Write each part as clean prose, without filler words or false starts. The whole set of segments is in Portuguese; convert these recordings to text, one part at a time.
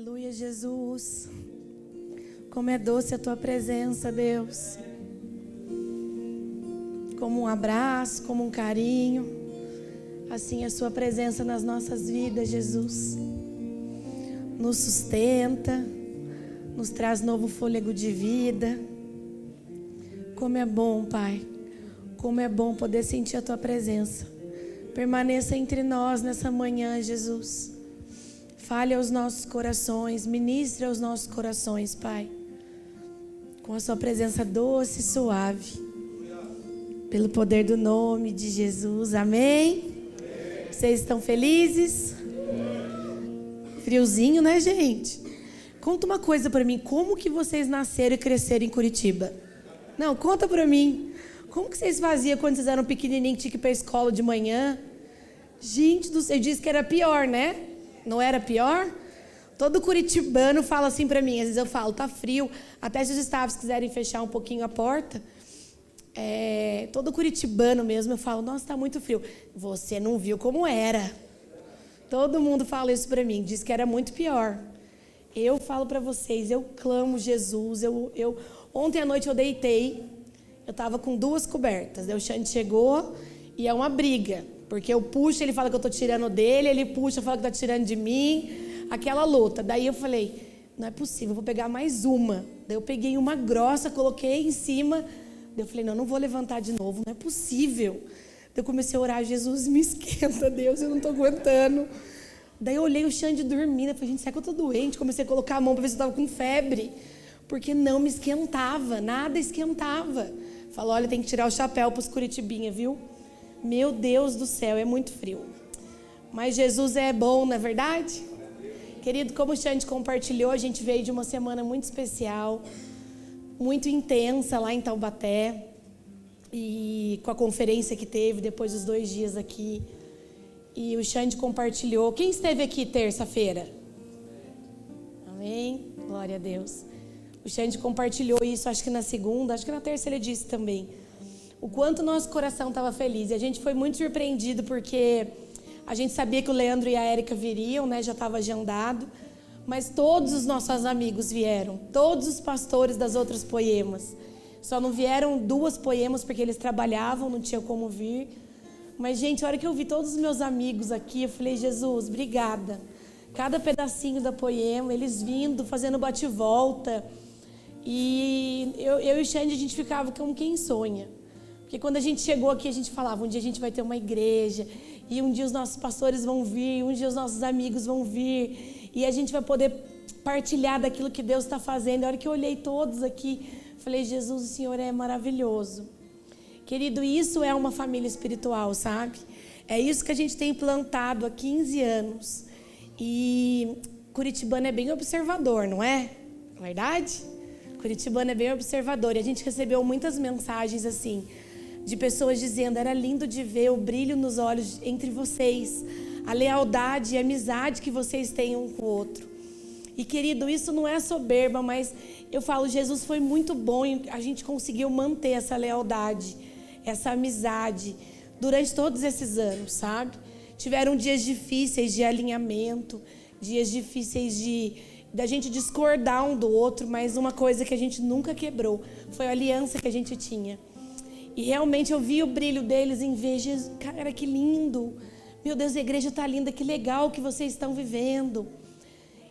Aleluia, Jesus. Como é doce a tua presença, Deus. Como um abraço, como um carinho. Assim a sua presença nas nossas vidas, Jesus. Nos sustenta, nos traz novo fôlego de vida. Como é bom, Pai. Como é bom poder sentir a tua presença. Permaneça entre nós nessa manhã, Jesus. Fale aos nossos corações, ministre aos nossos corações, Pai. Com a sua presença doce e suave. Pelo poder do nome de Jesus. Amém? Vocês estão felizes? Friozinho, né, gente? Conta uma coisa pra mim. Como que vocês nasceram e cresceram em Curitiba? Não, conta pra mim. Como que vocês faziam quando vocês eram pequenininhos, tinha que ir pra escola de manhã? Gente do céu, eu disse que era pior, né? Não era pior? Todo curitibano fala assim pra mim. Às vezes eu falo, tá frio. Até se os staffs quiserem fechar um pouquinho a porta. Todo curitibano mesmo, eu falo, nossa, tá muito frio. Você não viu como era. Todo mundo fala isso pra mim. Diz que era muito pior. Eu falo pra vocês, eu clamo Jesus. Ontem à noite eu deitei. Eu tava com 2 cobertas. Daí o Xande chegou e é uma briga. Porque eu puxo, ele fala que eu tô tirando dele, ele puxa, fala que tá tirando de mim. Aquela luta. Daí eu falei, não é possível, eu vou pegar mais uma. Daí eu peguei uma grossa, coloquei em cima. Daí eu falei, não vou levantar de novo, não é possível. Daí eu comecei a orar, Jesus, me esquenta, Deus, eu não tô aguentando. Daí eu olhei o Xande dormindo, eu falei, gente, será que eu tô doente? Comecei a colocar a mão para ver se eu tava com febre. Porque não me esquentava, nada esquentava. Falou, olha, tem que tirar o chapéu pros curitibinha, viu? Meu Deus do céu, é muito frio. Mas Jesus é bom, não é verdade? Querido, como o Xande compartilhou, a gente veio de uma semana muito especial, muito intensa lá em Taubaté. E com a conferência que teve depois dos 2 dias aqui. E o Xande compartilhou. Quem esteve aqui terça-feira? Amém? Glória a Deus. O Xande compartilhou isso, acho que na segunda, acho que na terça ele disse também. O quanto nosso coração estava feliz. E a gente foi muito surpreendido porque a gente sabia que o Leandro e a Érica viriam, né? Já estava agendado. Mas todos os nossos amigos vieram. Todos os pastores das outras poemas. Só não vieram 2 poemas porque eles trabalhavam, não tinha como vir. Mas, gente, a hora que eu vi todos os meus amigos aqui, eu falei, Jesus, obrigada. Cada pedacinho da poema, eles vindo, fazendo bate-volta. E eu e o Xande, a gente ficava como quem sonha. Porque quando a gente chegou aqui, a gente falava, um dia a gente vai ter uma igreja, e um dia os nossos pastores vão vir, um dia os nossos amigos vão vir, e a gente vai poder partilhar daquilo que Deus está fazendo. A hora que eu olhei todos aqui, falei, Jesus, o Senhor é maravilhoso. Querido, isso é uma família espiritual, sabe? É isso que a gente tem plantado há 15 anos. E curitibano é bem observador, não é? Verdade? Curitibano é bem observador. E a gente recebeu muitas mensagens assim, de pessoas dizendo, era lindo de ver o brilho nos olhos entre vocês, a lealdade e a amizade que vocês têm um com o outro. E querido, isso não é soberba, mas eu falo, Jesus foi muito bom e a gente conseguiu manter essa lealdade, essa amizade durante todos esses anos, sabe? Tiveram dias difíceis de alinhamento, dias difíceis da gente discordar um do outro, mas uma coisa que a gente nunca quebrou foi a aliança que a gente tinha. E realmente eu vi o brilho deles em ver, Jesus, cara, que lindo. Meu Deus, a igreja está linda, que legal que vocês estão vivendo.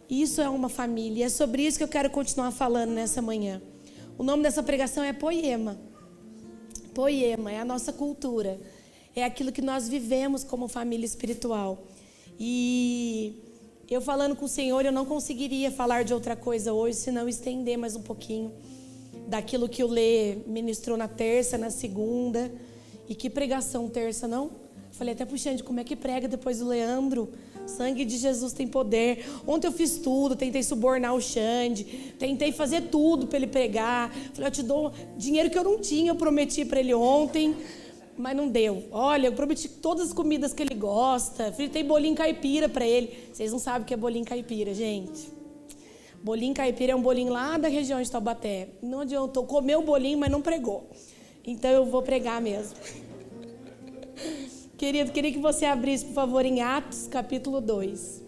Isso é uma família, e é sobre isso que eu quero continuar falando nessa manhã. O nome dessa pregação é Poema. Poema é a nossa cultura, é aquilo que nós vivemos como família espiritual. E eu falando com o Senhor, eu não conseguiria falar de outra coisa hoje, senão estender mais um pouquinho daquilo que o Lê ministrou na terça, na segunda. E que pregação terça, não? Falei até pro Xande, como é que prega depois do Leandro? Sangue de Jesus tem poder. Ontem eu fiz tudo, tentei subornar o Xande, tentei fazer tudo para ele pregar. Falei, eu te dou dinheiro que eu não tinha, eu prometi para ele ontem, mas não deu. Olha, eu prometi todas as comidas que ele gosta, fritei bolinho caipira para ele. Vocês não sabem o que é bolinho caipira, gente. Bolinho caipira é um bolinho lá da região de Taubaté. Não adiantou, comeu o bolinho, mas não pregou. Então eu vou pregar mesmo. Querido, queria que você abrisse, por favor, em Atos, capítulo 2.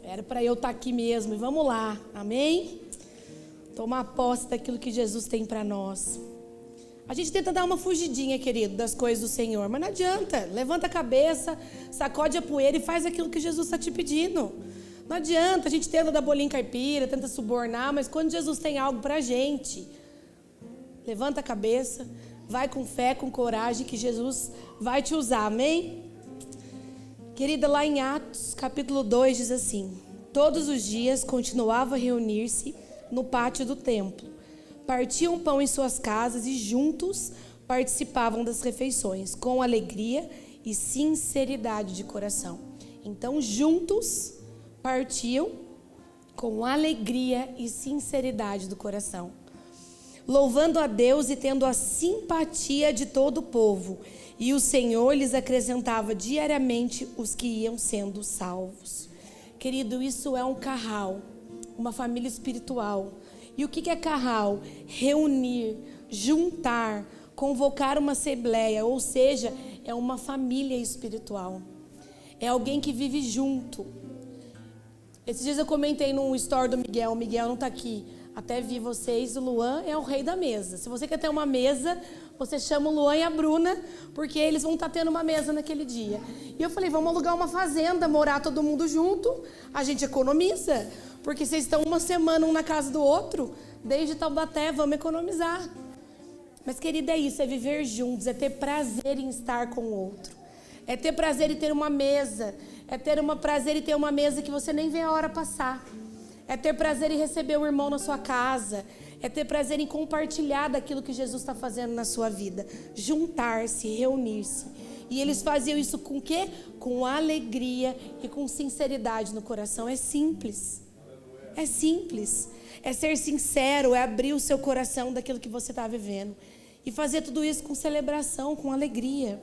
Era para eu estar aqui mesmo. E vamos lá, amém? Tomar posse daquilo que Jesus tem para nós. A gente tenta dar uma fugidinha, querido, das coisas do Senhor, mas não adianta. Levanta a cabeça, sacode a poeira e faz aquilo que Jesus está te pedindo. Não adianta, a gente tenta dar bolinho caipira, tenta subornar, mas quando Jesus tem algo para a gente, levanta a cabeça, vai com fé, com coragem, que Jesus vai te usar, amém? Querida, lá em Atos, capítulo 2, diz assim: todos os dias continuava a reunir-se no pátio do templo. Partiam pão em suas casas e juntos participavam das refeições, com alegria e sinceridade de coração. Então, juntos partiam com alegria e sinceridade do coração, louvando a Deus e tendo a simpatia de todo o povo. E o Senhor lhes acrescentava diariamente os que iam sendo salvos. Querido, isso é um carral, uma família espiritual. E o que é carral? Reunir, juntar, convocar uma assembleia, ou seja, é uma família espiritual. É alguém que vive junto. Esses dias eu comentei no story do Miguel, o Miguel não está aqui, até vi vocês, o Luan é o rei da mesa. Se você quer ter uma mesa, você chama o Luan e a Bruna, porque eles vão estar tendo uma mesa naquele dia. E eu falei, vamos alugar uma fazenda, morar todo mundo junto, a gente economiza. Porque vocês estão uma semana um na casa do outro, desde Taubaté, vamos economizar. Mas, querida, é isso, é viver juntos, é ter prazer em estar com o outro. É ter prazer em ter uma mesa, é ter prazer em ter uma mesa que você nem vê a hora passar. É ter prazer em receber o irmão na sua casa, é ter prazer em compartilhar daquilo que Jesus está fazendo na sua vida. Juntar-se, reunir-se. E eles faziam isso com o quê? Com alegria e com sinceridade no coração. É simples. É simples, é ser sincero, é abrir o seu coração daquilo que você está vivendo. E fazer tudo isso com celebração, com alegria.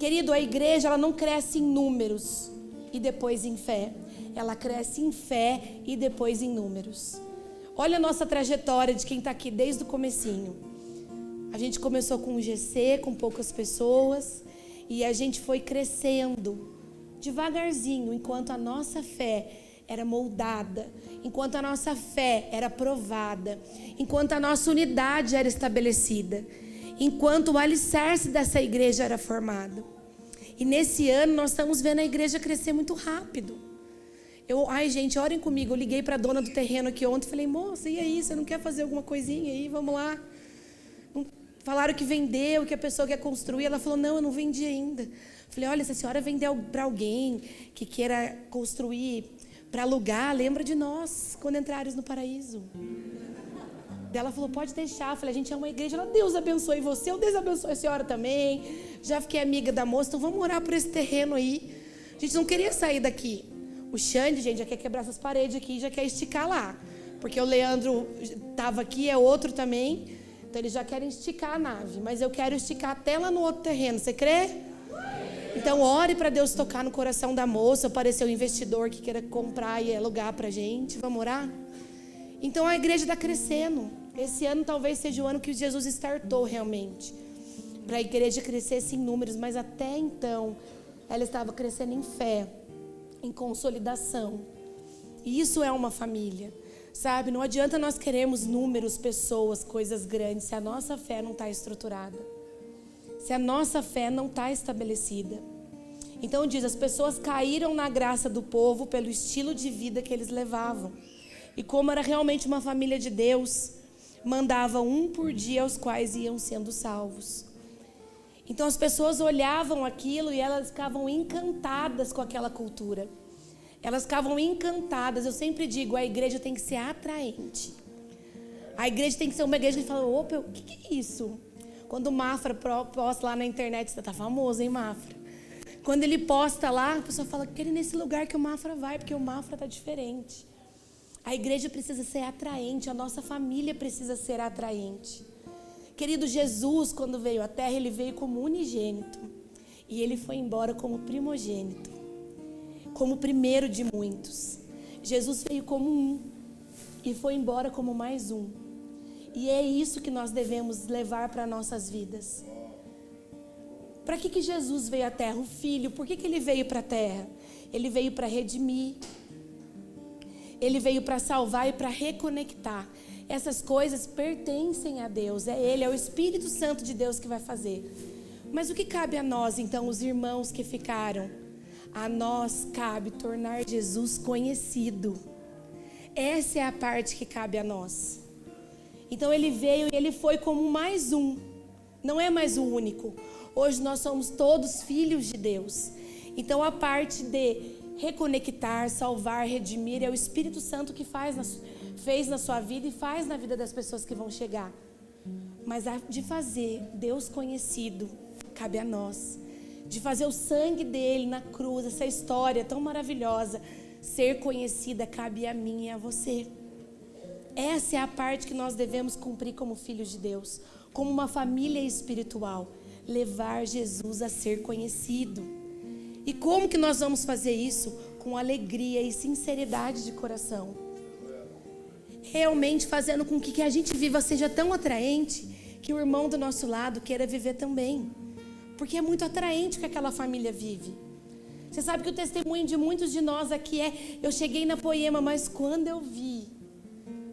Querido, a igreja ela não cresce em números e depois em fé. Ela cresce em fé e depois em números. Olha a nossa trajetória de quem está aqui desde o comecinho. A gente começou com um GC, com poucas pessoas. E a gente foi crescendo devagarzinho, enquanto a nossa fé era moldada, enquanto a nossa fé era provada, enquanto a nossa unidade era estabelecida, enquanto o alicerce dessa igreja era formado. E nesse ano nós estamos vendo a igreja crescer muito rápido. Gente, orem comigo, eu liguei para a dona do terreno aqui ontem e falei, moça, e aí, você não quer fazer alguma coisinha aí? Vamos lá. Falaram que vendeu, que a pessoa quer construir, ela falou, não, eu não vendi ainda. Falei, olha, se a senhora vender para alguém que queira construir para alugar, lembra de nós, quando entrares no paraíso. Ela falou, pode deixar. Eu falei, a gente é uma igreja. Ela, Deus abençoe você, Deus abençoe a senhora também. Já fiquei amiga da moça, então vamos orar por esse terreno aí. A gente não queria sair daqui. O Xande, gente, já quer quebrar essas paredes aqui, já quer esticar lá. Porque o Leandro estava aqui, é outro também. Então eles já querem esticar a nave. Mas eu quero esticar até lá no outro terreno, você crê? Então, ore para Deus tocar no coração da moça. Apareceu um investidor que queira comprar e alugar para a gente. Vamos orar? Então, a igreja está crescendo. Esse ano talvez seja o ano que Jesus startou realmente. Para a igreja crescer em números. Mas até então, ela estava crescendo em fé, em consolidação. E isso é uma família. Sabe, não adianta nós queremos números, pessoas, coisas grandes, se a nossa fé não está estruturada. Se a nossa fé não está estabelecida. Então diz, as pessoas caíram na graça do povo pelo estilo de vida que eles levavam. E como era realmente uma família de Deus, mandava um por dia aos quais iam sendo salvos. Então as pessoas olhavam aquilo e elas ficavam encantadas com aquela cultura. Elas ficavam encantadas. Eu sempre digo, a igreja tem que ser atraente. A igreja tem que ser uma igreja que fala, opa, o que é isso? Quando o Mafra posta lá na internet, você tá famoso, hein, Mafra? Quando ele posta lá, a pessoa fala, quero ir nesse lugar que o Mafra vai, porque o Mafra tá diferente. A igreja precisa ser atraente, a nossa família precisa ser atraente. Querido, Jesus, quando veio à terra, ele veio como unigênito. E ele foi embora como primogênito. Como o primeiro de muitos. Jesus veio como um e foi embora como mais um. E é isso que nós devemos levar para nossas vidas. Para que Jesus veio à terra? O Filho, por que ele veio para a terra? Ele veio para redimir. Ele veio para salvar e para reconectar. Essas coisas pertencem a Deus, é Ele, é o Espírito Santo de Deus que vai fazer. Mas o que cabe a nós, então, os irmãos que ficaram? A nós cabe tornar Jesus conhecido. Essa é a parte que cabe a nós. Então ele veio e ele foi como mais um, não é mais o único. Hoje nós somos todos filhos de Deus. Então a parte de reconectar, salvar, redimir, é o Espírito Santo que fez na sua vida e faz na vida das pessoas que vão chegar. Mas de fazer Deus conhecido, cabe a nós. De fazer o sangue dele na cruz, essa história tão maravilhosa, ser conhecida, cabe a mim e a você. Essa é a parte que nós devemos cumprir como filhos de Deus, como uma família espiritual, levar Jesus a ser conhecido. E como que nós vamos fazer isso? Com alegria e sinceridade de coração. Realmente fazendo com que a gente viva seja tão atraente que o irmão do nosso lado queira viver também. Porque é muito atraente o que aquela família vive. Você sabe que o testemunho de muitos de nós aqui é: eu cheguei na Poema, mas quando eu vi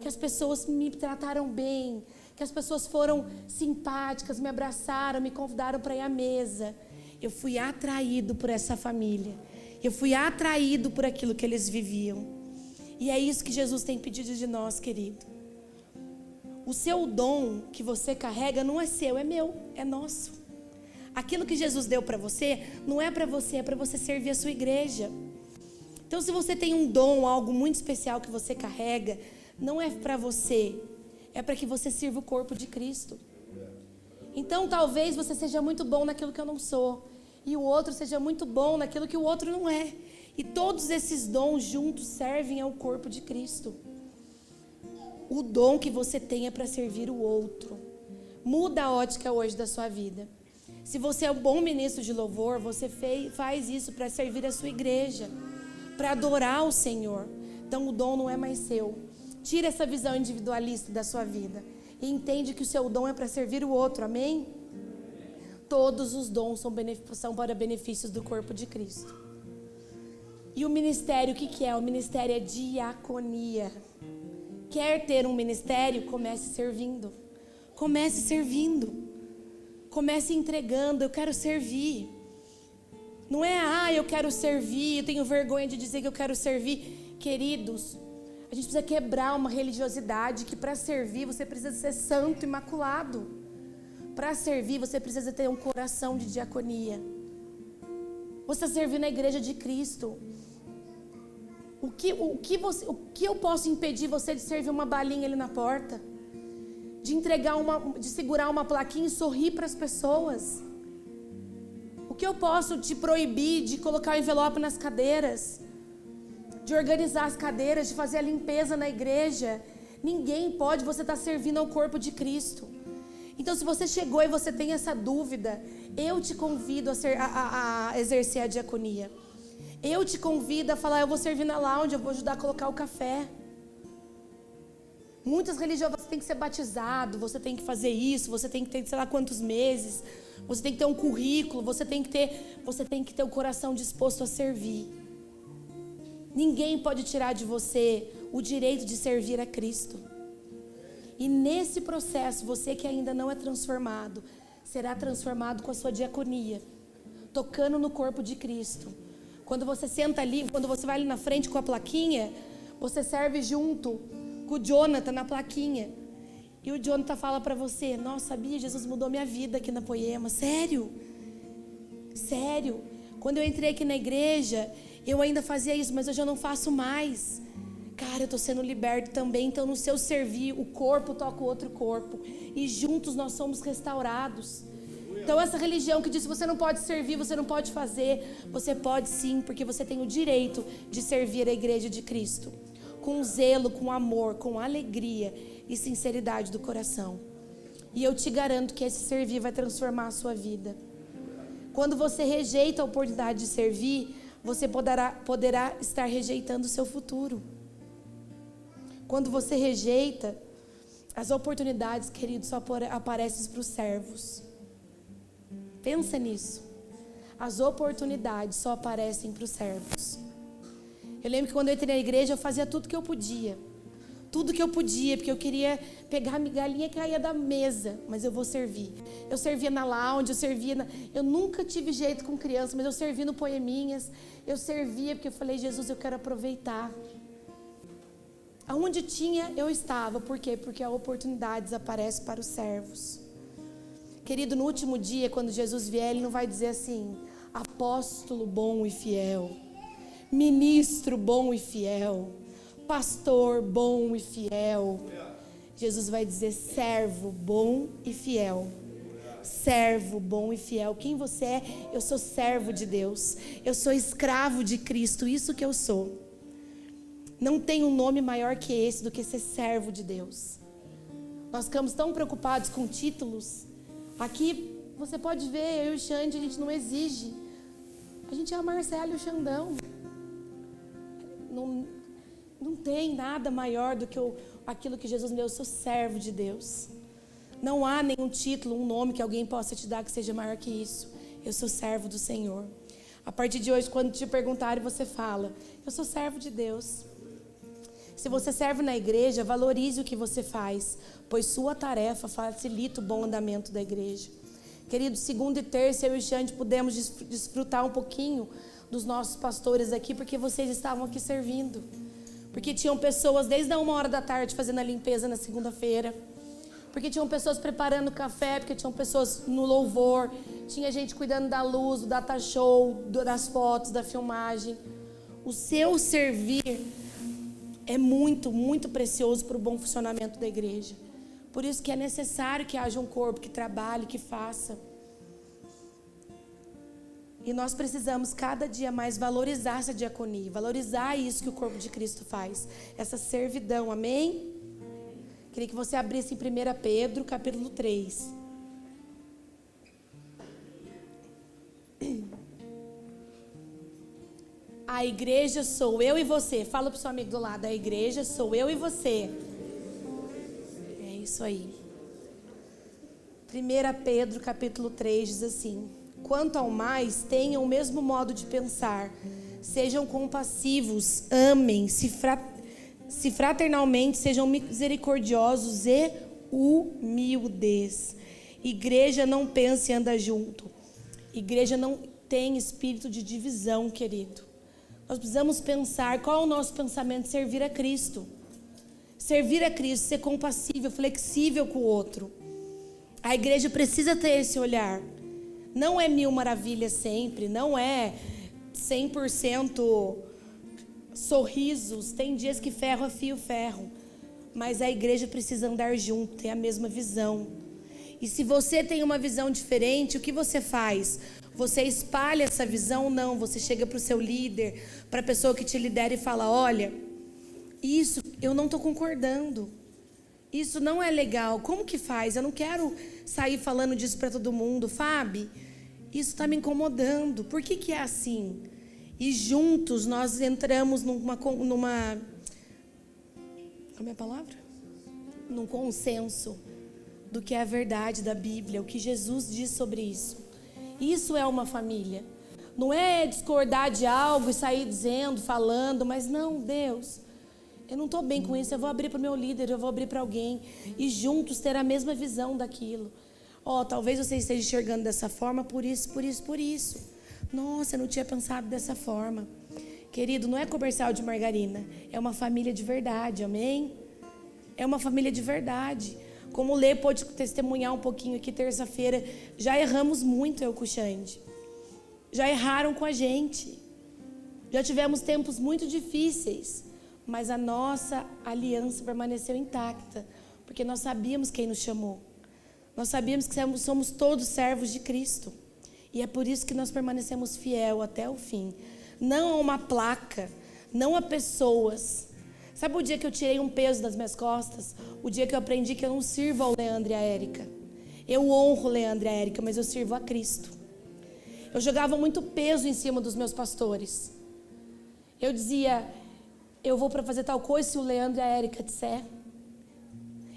que as pessoas me trataram bem, que as pessoas foram simpáticas, me abraçaram, me convidaram para ir à mesa, eu fui atraído por essa família. Eu fui atraído por aquilo que eles viviam. E é isso que Jesus tem pedido de nós, querido. O seu dom que você carrega não é seu, é meu, é nosso. Aquilo que Jesus deu para você, não é para você, é para você servir a sua igreja. Então, se você tem um dom, algo muito especial que você carrega, não é para você, é para que você sirva o corpo de Cristo. Então, talvez você seja muito bom naquilo que eu não sou, e o outro seja muito bom naquilo que o outro não é. E todos esses dons juntos servem ao corpo de Cristo. O dom que você tem é para servir o outro. Muda a ótica hoje da sua vida. Se você é um bom ministro de louvor, você faz isso para servir a sua igreja, para adorar o Senhor. Então o dom não é mais seu. Tira essa visão individualista da sua vida e entende que o seu dom é para servir o outro, amém? Todos os dons são para benefícios do corpo de Cristo. E o ministério, o que é? O ministério é diaconia. Quer ter um ministério? Comece servindo. Comece servindo. Comece entregando. Eu quero servir. Não é, eu quero servir, eu tenho vergonha de dizer que eu quero servir. Queridos, a gente precisa quebrar uma religiosidade que para servir você precisa ser santo, imaculado. Para servir você precisa ter um coração de diaconia. Você está servindo na igreja de Cristo. O que eu posso impedir você de servir uma balinha ali na porta? De segurar uma plaquinha e sorrir para as pessoas? O que eu posso te proibir de colocar o envelope nas cadeiras? De organizar as cadeiras, de fazer a limpeza na igreja? Ninguém pode, você está servindo ao corpo de Cristo. Então, se você chegou e você tem essa dúvida, eu te convido a exercer a diaconia. Eu te convido a falar, eu vou servir na lounge, eu vou ajudar a colocar o café. Muitas religiões você tem que ser batizado, você tem que fazer isso, você tem que ter sei lá quantos meses, você tem que ter um currículo, você tem que ter o coração disposto a servir. Ninguém pode tirar de você o direito de servir a Cristo. E nesse processo, você que ainda não é transformado, será transformado com a sua diaconia, tocando no corpo de Cristo. Quando você senta ali, quando você vai ali na frente com a plaquinha, você serve junto com o Jonathan na plaquinha. E o Jonathan fala para você, nossa, sabia, Jesus mudou minha vida aqui na Poema. Sério? Sério? Quando eu entrei aqui na igreja, eu ainda fazia isso, mas hoje eu não faço mais. Cara, eu estou sendo liberto também, então no seu servir, o corpo toca o outro corpo. E juntos nós somos restaurados. Então essa religião que diz que você não pode servir, você não pode fazer, você pode sim, porque você tem o direito de servir a igreja de Cristo. Com zelo, com amor, com alegria e sinceridade do coração. E eu te garanto que esse servir vai transformar a sua vida. Quando você rejeita a oportunidade de servir, você poderá estar rejeitando o seu futuro. Quando você rejeita, as oportunidades, queridos, só aparecem para os servos. Pensa nisso. As oportunidades só aparecem para os servos. Eu lembro que quando eu entrei na igreja, eu fazia tudo que eu podia. Tudo que eu podia, porque eu queria pegar a migalhinha que caía da mesa, mas eu vou servir. Eu servia na lounge, eu nunca tive jeito com criança, mas eu servia no Poeminhas, eu servia porque eu falei, Jesus, eu quero aproveitar. Aonde tinha, eu estava. Por quê? Porque a oportunidade desaparece para os servos. Querido, no último dia, quando Jesus vier, Ele não vai dizer assim, apóstolo bom e fiel, ministro bom e fiel, pastor bom e fiel. Jesus vai dizer servo bom e fiel. Servo bom e fiel. Quem você é? Eu sou servo de Deus. Eu sou escravo de Cristo. Isso que eu sou. Não tem um nome maior que esse do que ser servo de Deus. Nós ficamos tão preocupados com títulos. Aqui você pode ver, eu e o Xande, a gente não exige. A gente é a Marcela e o Xandão. Não tem nada maior do que aquilo que Jesus me deu. Eu sou servo de Deus. Não há nenhum título, um nome que alguém possa te dar que seja maior que isso. Eu sou servo do Senhor. A partir de hoje, quando te perguntarem, você fala, eu sou servo de Deus. Se você serve na igreja, valorize o que você faz, pois sua tarefa facilita o bom andamento da igreja. Querido, segunda e terça, eu e o Xande pudemos desfrutar um pouquinho dos nossos pastores aqui, porque vocês estavam aqui servindo. Porque tinham pessoas desde a 1h da tarde fazendo a limpeza na segunda-feira. Porque tinham pessoas preparando café, porque tinham pessoas no louvor. Tinha gente cuidando da luz, do data show, das fotos, da filmagem. O seu servir é muito, muito precioso para o bom funcionamento da igreja. Por isso que é necessário que haja um corpo que trabalhe, que faça. E nós precisamos cada dia mais valorizar essa diaconia, valorizar isso que o corpo de Cristo faz, essa servidão, amém? Queria que você abrisse em 1 Pedro, capítulo 3. A igreja sou eu e você. Fala para o seu amigo do lado, a igreja sou eu e você. É isso aí. 1 Pedro, capítulo 3, diz assim: quanto ao mais, tenham o mesmo modo de pensar, sejam compassivos, amem, se fraternalmente, sejam misericordiosos e humildes. Igreja não pensa em andar junto. Igreja não tem espírito de divisão, querido. Nós precisamos pensar qual é o nosso pensamento: servir a Cristo. Servir a Cristo, ser compassível, flexível com o outro. A igreja precisa ter esse olhar. Não é mil maravilhas sempre, não é 100% sorrisos. Tem dias que ferro afia o ferro. Mas a igreja precisa andar junto, ter a mesma visão. E se você tem uma visão diferente, o que você faz? Você espalha essa visão? Não, você chega para o seu líder, para a pessoa que te lidera e fala: olha, isso eu não estou concordando. Isso não é legal. Como que faz? Eu não quero sair falando disso para todo mundo. Fábio, isso está me incomodando. Por que é assim? E juntos nós entramos numa como é a palavra? Num consenso do que é a verdade da Bíblia, o que Jesus diz sobre isso. Isso é uma família. Não é discordar de algo e sair dizendo, falando, mas não, Deus, eu não estou bem com isso, eu vou abrir para o meu líder, eu vou abrir para alguém. E juntos ter a mesma visão daquilo. Talvez você esteja enxergando dessa forma, por isso. Nossa, eu não tinha pensado dessa forma. Querido, não é comercial de margarina, é uma família de verdade, amém? É uma família de verdade. Como o Lê pôde testemunhar um pouquinho aqui terça-feira, já erramos muito, eu com o Xande. Já erraram com a gente. Já tivemos tempos muito difíceis, mas a nossa aliança permaneceu intacta, porque nós sabíamos quem nos chamou. Nós sabíamos que somos todos servos de Cristo. E é por isso que nós permanecemos fiel até o fim. Não a uma placa, não a pessoas. Sabe o dia que eu tirei um peso das minhas costas? O dia que eu aprendi que eu não sirvo ao Leandro e à Érica. Eu honro o Leandro e a Érica, mas eu sirvo a Cristo. Eu jogava muito peso em cima dos meus pastores. Eu dizia: eu vou para fazer tal coisa se o Leandro e a Érica disser.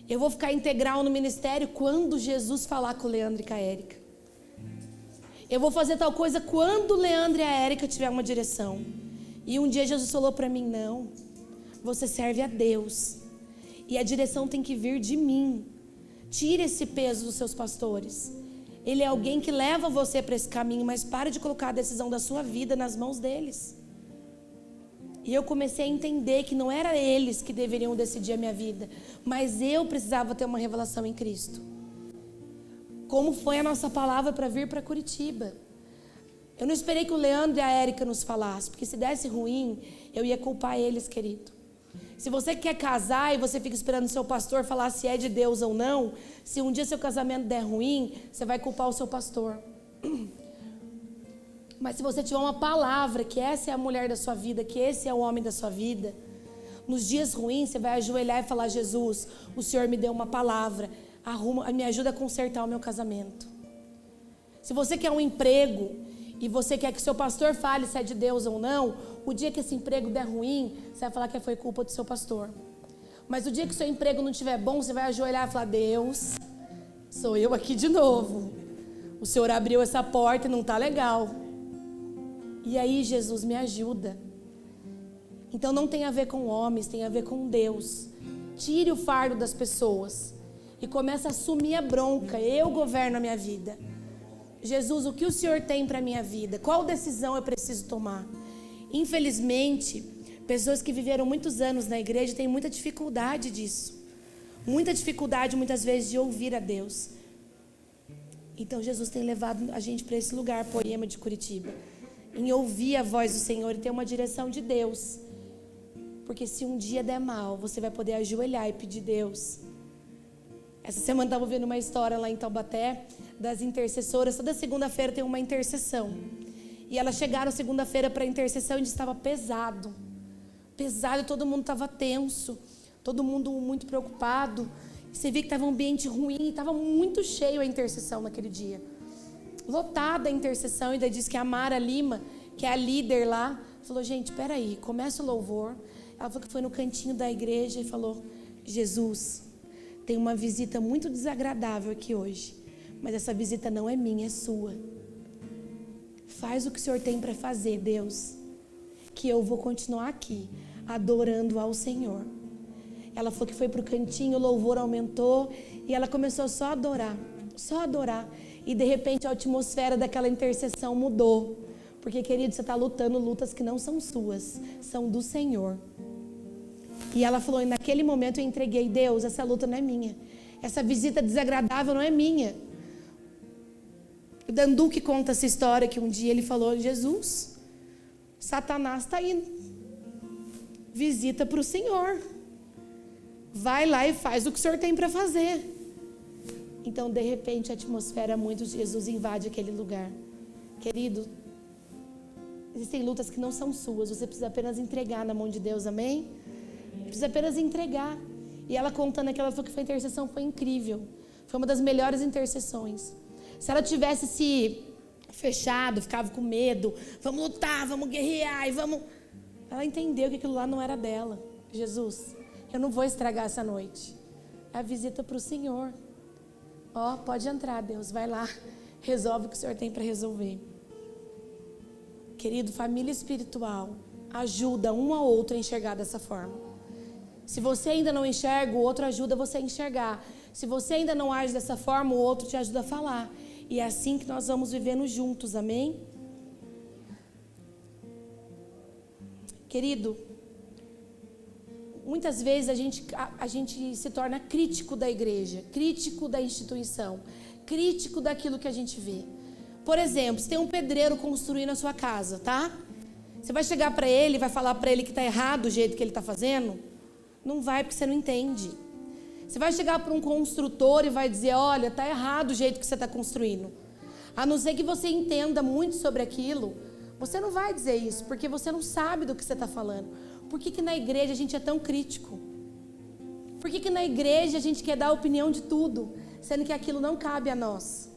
Eu vou ficar integral no ministério quando Jesus falar com o Leandro e com a Érica. Eu vou fazer tal coisa quando o Leandro e a Érica tiver uma direção. E um dia Jesus falou para mim, não, você serve a Deus. E a direção tem que vir de mim. Tire esse peso dos seus pastores. Ele é alguém que leva você para esse caminho, mas pare de colocar a decisão da sua vida nas mãos deles. E eu comecei a entender que não era eles que deveriam decidir a minha vida, mas eu precisava ter uma revelação em Cristo. Como foi a nossa palavra para vir para Curitiba? Eu não esperei que o Leandro e a Érica nos falassem, porque se desse ruim, eu ia culpar eles, querido. Se você quer casar e você fica esperando o seu pastor falar se é de Deus ou não, se um dia seu casamento der ruim, você vai culpar o seu pastor. Mas se você tiver uma palavra, que essa é a mulher da sua vida, que esse é o homem da sua vida, nos dias ruins você vai ajoelhar e falar, Jesus, o Senhor me deu uma palavra, me ajuda a consertar o meu casamento. Se você quer um emprego e você quer que seu pastor fale se é de Deus ou não, o dia que esse emprego der ruim, você vai falar que foi culpa do seu pastor. Mas o dia que o seu emprego não estiver bom, você vai ajoelhar e falar, Deus, sou eu aqui de novo. O Senhor abriu essa porta e não está legal. E aí, Jesus, me ajuda. Então não tem a ver com homens, tem a ver com Deus. Tire o fardo das pessoas e comece a assumir a bronca. Eu governo a minha vida. Jesus, o que o Senhor tem para a minha vida? Qual decisão eu preciso tomar? Infelizmente, pessoas que viveram muitos anos na igreja têm muita dificuldade disso. Muita dificuldade, muitas vezes, de ouvir a Deus. Então, Jesus tem levado a gente para esse lugar, Poema de Curitiba, em ouvir a voz do Senhor e ter uma direção de Deus. Porque se um dia der mal, você vai poder ajoelhar e pedir Deus. Essa semana eu estava vendo uma história lá em Taubaté, das intercessoras. Toda segunda-feira tem uma intercessão. E elas chegaram segunda-feira para a intercessão e estava pesado. Pesado, todo mundo estava tenso. Todo mundo muito preocupado. Você via que estava um ambiente ruim. Estava muito cheio a intercessão naquele dia. Lotada a intercessão. E daí diz que a Mara Lima, que é a líder lá, falou, gente, peraí, começa o louvor. Ela falou que foi no cantinho da igreja e falou, Jesus, tem uma visita muito desagradável aqui hoje. Mas essa visita não é minha, é sua. Faz o que o Senhor tem para fazer, Deus, que eu vou continuar aqui, adorando ao Senhor. Ela falou que foi para o cantinho, o louvor aumentou, e ela começou só a adorar, só a adorar. E de repente a atmosfera daquela intercessão mudou. Porque, querido, você está lutando lutas que não são suas, são do Senhor. E ela falou, e naquele momento eu entreguei, Deus, essa luta não é minha. Essa visita desagradável não é minha. O Danduque conta essa história que um dia ele falou, Jesus, Satanás está indo. Visita para o Senhor. Vai lá e faz o que o Senhor tem para fazer. Então, de repente, a atmosfera muito de Jesus invade aquele lugar. Querido, existem lutas que não são suas. Você precisa apenas entregar na mão de Deus, amém? Precisa apenas entregar. E ela contando aquela falou que a intercessão foi incrível. Foi uma das melhores intercessões. Se ela tivesse se fechado, ficava com medo, vamos lutar, vamos guerrear e vamos... Ela entendeu que aquilo lá não era dela. Jesus, eu não vou estragar essa noite. É a visita para o Senhor. Ó, pode entrar, Deus, vai lá, resolve o que o Senhor tem para resolver. Querido, família espiritual ajuda um ao outro a enxergar dessa forma. Se você ainda não enxerga, o outro ajuda você a enxergar. Se você ainda não age dessa forma, o outro te ajuda a falar. E é assim que nós vamos vivendo juntos, amém? Querido, muitas vezes a gente se torna crítico da igreja, crítico da instituição, crítico daquilo que a gente vê. Por exemplo, se tem um pedreiro construindo a sua casa, tá? Você vai chegar para ele e vai falar para ele que está errado o jeito que ele está fazendo? Não vai, porque você não entende. Você vai chegar para um construtor e vai dizer, olha, está errado o jeito que você está construindo. A não ser que você entenda muito sobre aquilo, você não vai dizer isso, porque você não sabe do que você está falando. Por que na igreja a gente é tão crítico? Por que na igreja a gente quer dar opinião de tudo, sendo que aquilo não cabe a nós?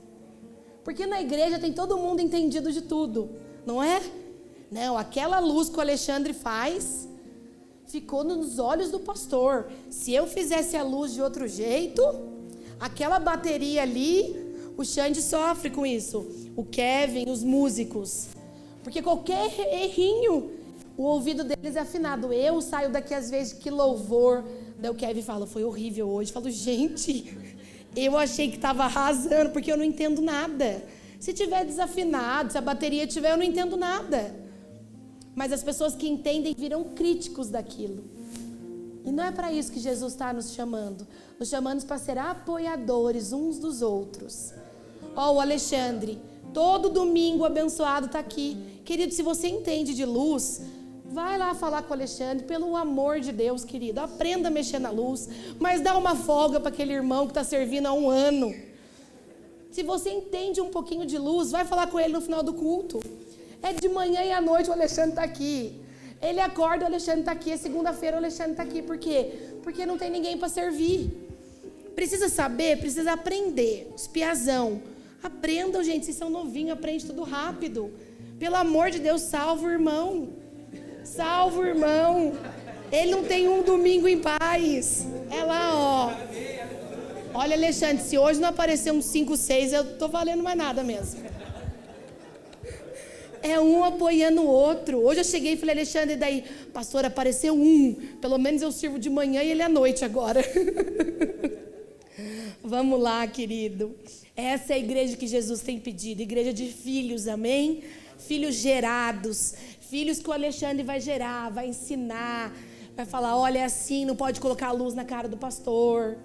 Porque na igreja tem todo mundo entendido de tudo, não é? Não, aquela luz que o Alexandre faz ficou nos olhos do pastor. Se eu fizesse a luz de outro jeito, aquela bateria ali, o Xande sofre com isso. O Kevin, os músicos. Porque qualquer errinho, O ouvido deles é afinado. Eu saio daqui às vezes, que louvor. Daí o Kevin fala, foi horrível hoje. Eu falo, gente, eu achei que estava arrasando, porque eu não entendo nada. Se tiver desafinado, se a bateria tiver, eu não entendo nada. Mas as pessoas que entendem viram críticos daquilo. E não é para isso que Jesus está nos chamando. Nos chamando para ser apoiadores uns dos outros. Ó, o Alexandre, todo domingo abençoado está aqui. Querido, se você entende de luz, vai lá falar com o Alexandre, pelo amor de Deus, querido. Aprenda a mexer na luz, mas dá uma folga para aquele irmão que está servindo há 1 ano. Se você entende um pouquinho de luz, vai falar com ele no final do culto. É de manhã e à noite o Alexandre está aqui. Ele acorda, o Alexandre está aqui. É segunda-feira, o Alexandre está aqui. Por quê? Porque não tem ninguém para servir. Precisa saber, precisa aprender. Espiazão. Aprendam, gente. Vocês são novinhos, aprende tudo rápido. Pelo amor de Deus, salva o irmão. Salva o irmão. Ele não tem um domingo em paz. É lá, ó. Olha, Alexandre, se hoje não aparecer uns 5, 6, eu tô valendo mais nada mesmo. É um apoiando o outro. Hoje eu cheguei e falei, Alexandre, e daí? Pastor, apareceu um. Pelo menos eu sirvo de manhã e ele à noite agora. Vamos lá, querido. Essa é a igreja que Jesus tem pedido. Igreja de filhos, amém? Filhos gerados. Filhos que o Alexandre vai gerar, vai ensinar. Vai falar, olha, é assim, não pode colocar a luz na cara do pastor.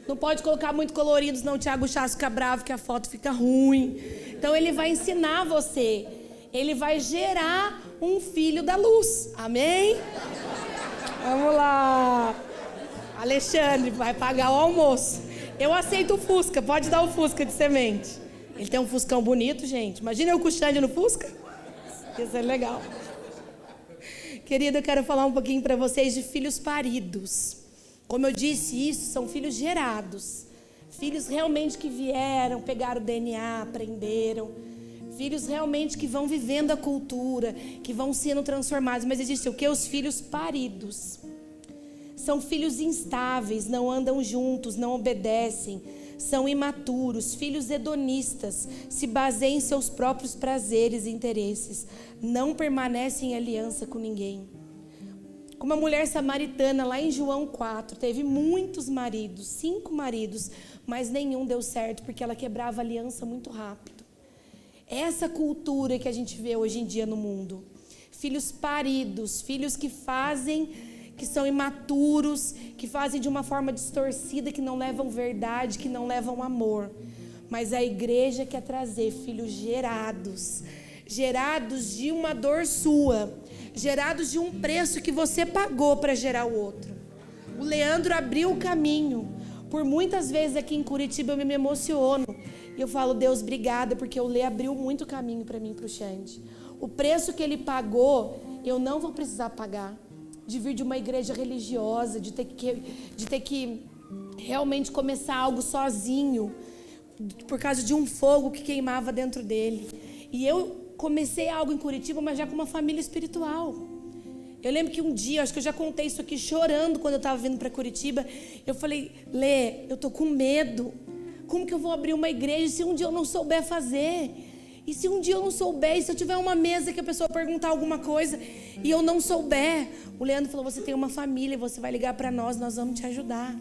Não pode colocar muito colorido, senão o Thiago Chás fica bravo, que a foto fica ruim. Então ele vai ensinar você. Ele vai gerar um filho da luz. Amém? Vamos lá. Alexandre, vai pagar o almoço. Eu aceito o Fusca, pode dar o Fusca de semente. Ele tem um Fuscão bonito, gente. Imagina eu com o Xande no Fusca. Isso é legal. Querida, eu quero falar um pouquinho para vocês de filhos paridos. Como eu disse, isso são filhos gerados. Filhos realmente que vieram, pegaram o DNA, aprenderam. Filhos realmente que vão vivendo a cultura, que vão sendo transformados. Mas existe o quê? Os filhos paridos. São filhos instáveis, não andam juntos, não obedecem. São imaturos, filhos hedonistas, se baseiam em seus próprios prazeres e interesses. Não permanecem em aliança com ninguém. Como a mulher samaritana lá em João 4, teve muitos maridos, 5 maridos, mas nenhum deu certo porque ela quebrava aliança muito rápido. Essa cultura que a gente vê hoje em dia no mundo. Filhos paridos, filhos que fazem, que são imaturos, que fazem de uma forma distorcida, que não levam verdade, que não levam amor. Mas a igreja quer trazer filhos gerados, gerados de uma dor sua, gerados de um preço que você pagou para gerar o outro. O Leandro abriu o caminho. Por muitas vezes aqui em Curitiba eu me emociono. E eu falo, Deus, obrigada, porque o Lê abriu muito caminho para mim e para o Xande. O preço que ele pagou, eu não vou precisar pagar. De vir de uma igreja religiosa, de ter que realmente começar algo sozinho, por causa de um fogo que queimava dentro dele. E eu comecei algo em Curitiba, mas já com uma família espiritual. Eu lembro que um dia, acho que eu já contei isso aqui, chorando quando eu estava vindo para Curitiba, eu falei, Lê, eu tô com medo. Como que eu vou abrir uma igreja se um dia eu não souber fazer? E se um dia eu não souber, e se eu tiver uma mesa que a pessoa perguntar alguma coisa e eu não souber? O Leandro falou, você tem uma família, você vai ligar para nós vamos te ajudar.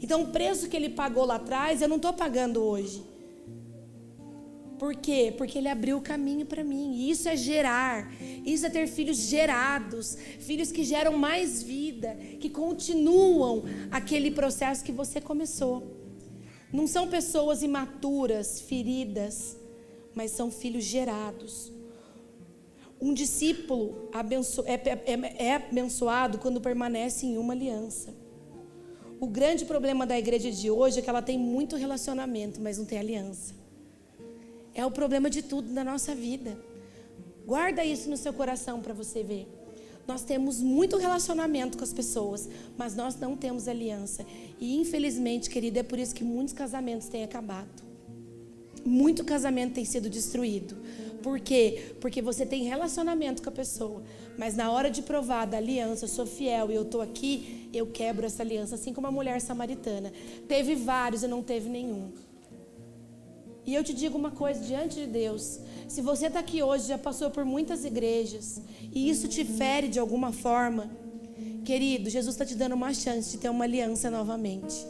Então o preço que ele pagou lá atrás, eu não estou pagando hoje. Por quê? Porque ele abriu o caminho para mim. E isso é gerar, isso é ter filhos gerados, filhos que geram mais vida, que continuam aquele processo que você começou. Não são pessoas imaturas, feridas, mas são filhos gerados. Um discípulo é abençoado quando permanece em uma aliança. O grande problema da igreja de hoje é que ela tem muito relacionamento, mas não tem aliança. É o problema de tudo na nossa vida. Guarda isso no seu coração para você ver. Nós temos muito relacionamento com as pessoas, mas nós não temos aliança. E infelizmente, querida, é por isso que muitos casamentos têm acabado. Muito casamento tem sido destruído. Por quê? Porque você tem relacionamento com a pessoa, mas na hora de provar da aliança, eu sou fiel e eu estou aqui, eu quebro essa aliança, assim como a mulher samaritana. Teve vários e não teve nenhum. E eu te digo uma coisa diante de Deus: se você está aqui hoje, já passou por muitas igrejas, e isso te fere de alguma forma, querido, Jesus está te dando uma chance de ter uma aliança novamente.